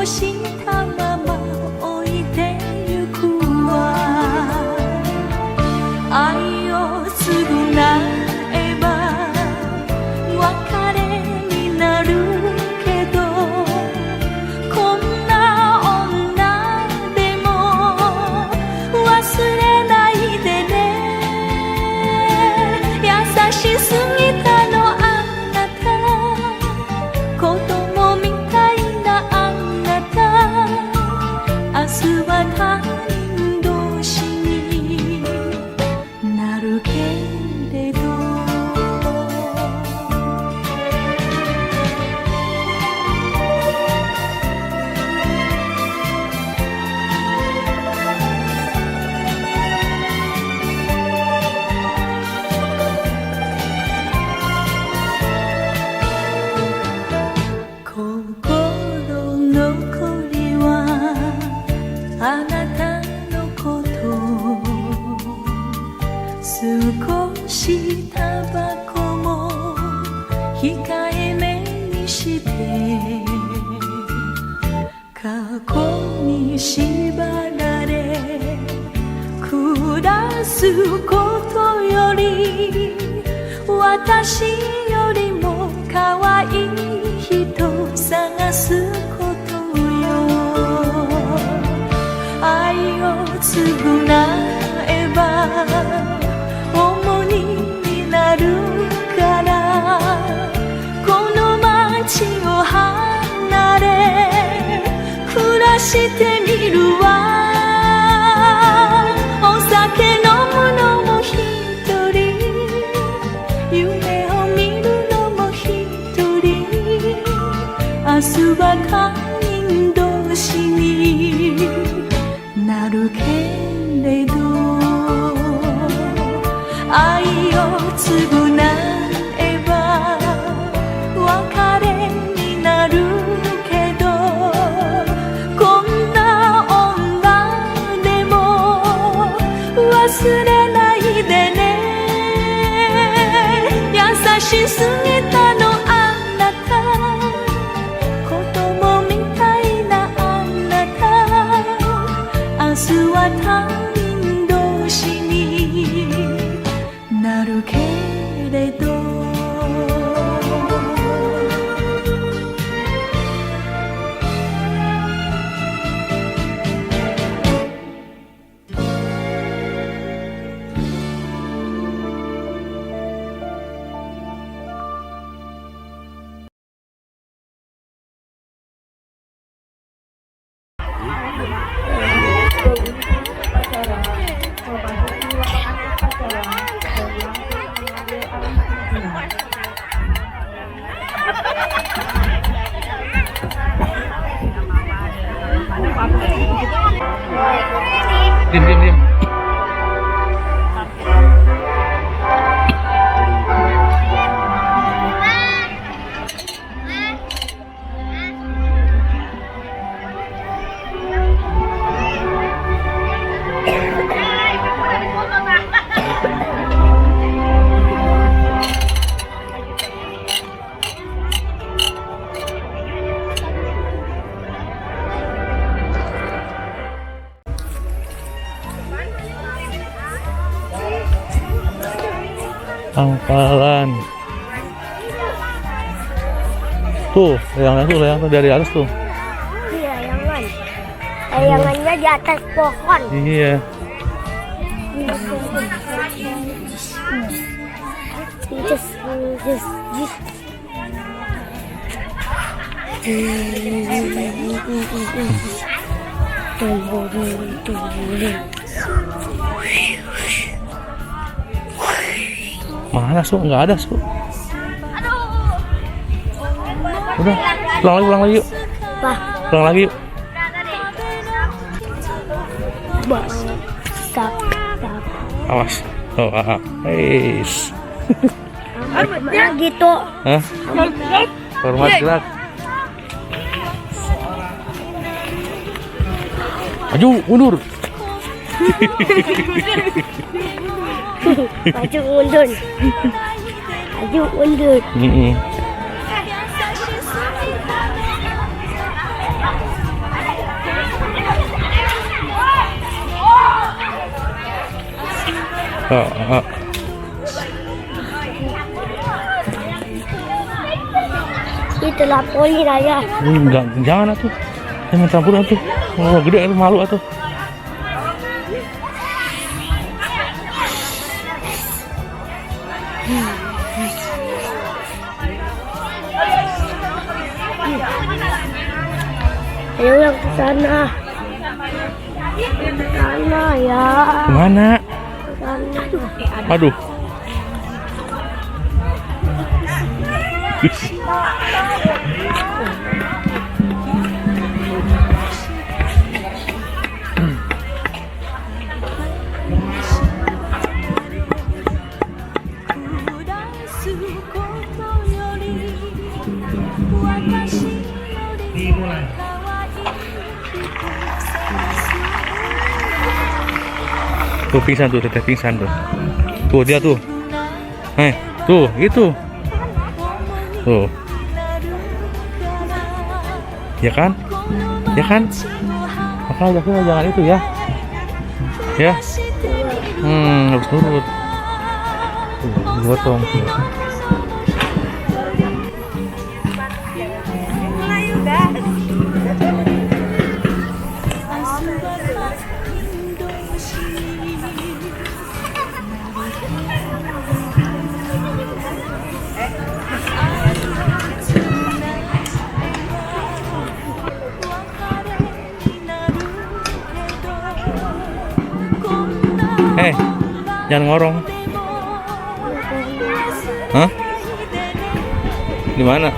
残したまま置いてゆくわ。愛を償えば別れになるけど、こんな女でも忘れないでね。優しすぎたのあなた、子供みたいなあなた。明日は他人同士になるけれど、心残りはあなたのこと。少しタバコも控えめにして、過去に縛られ暮らすことより、私よりも可愛い人探すことよ。愛を償えば重荷になるから、この街を離れ暮らしてみるわ。お酒飲むのも一人、夢を見るのも一人。明日は他人同士になるけれど、愛を償えば別れになるけど、こんな女でも忘れないでね。優しすぎたのあなた、子供みたいなあなた。明日は他人同士になるけれど。Diam. Pangkalan tuh, layangan dari atas tuh. Iya, layangannya di atas pohon. Iya. Mana Su? Nggak ada Su. Udah, pulang lagi yuk. Pulang lagi yuk. Awas. Oh, Ais. Gitu. Hah? Hormat gerak. Maju, mundur. Maju mundur. Maju mundur. Oh. Itulah poli raya. Enggak, jangan atuh. Saya main trampolin atuh. Oh, gede atuh, malu atuh. Ayo yang ke sana. Ke sana ya. Kemana? Ke sana. Aduh. Tuh pingsan tuh, teteh pingsan tuh. Tuh dia tuh. Tuh, itu. Tuh. Ya kan? Ya kan? Makanya jangan itu ya. Ya. Harus nurut. Tuh, gotong. Jangan ngorong. Hah? Di mana?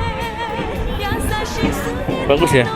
Bagus ya?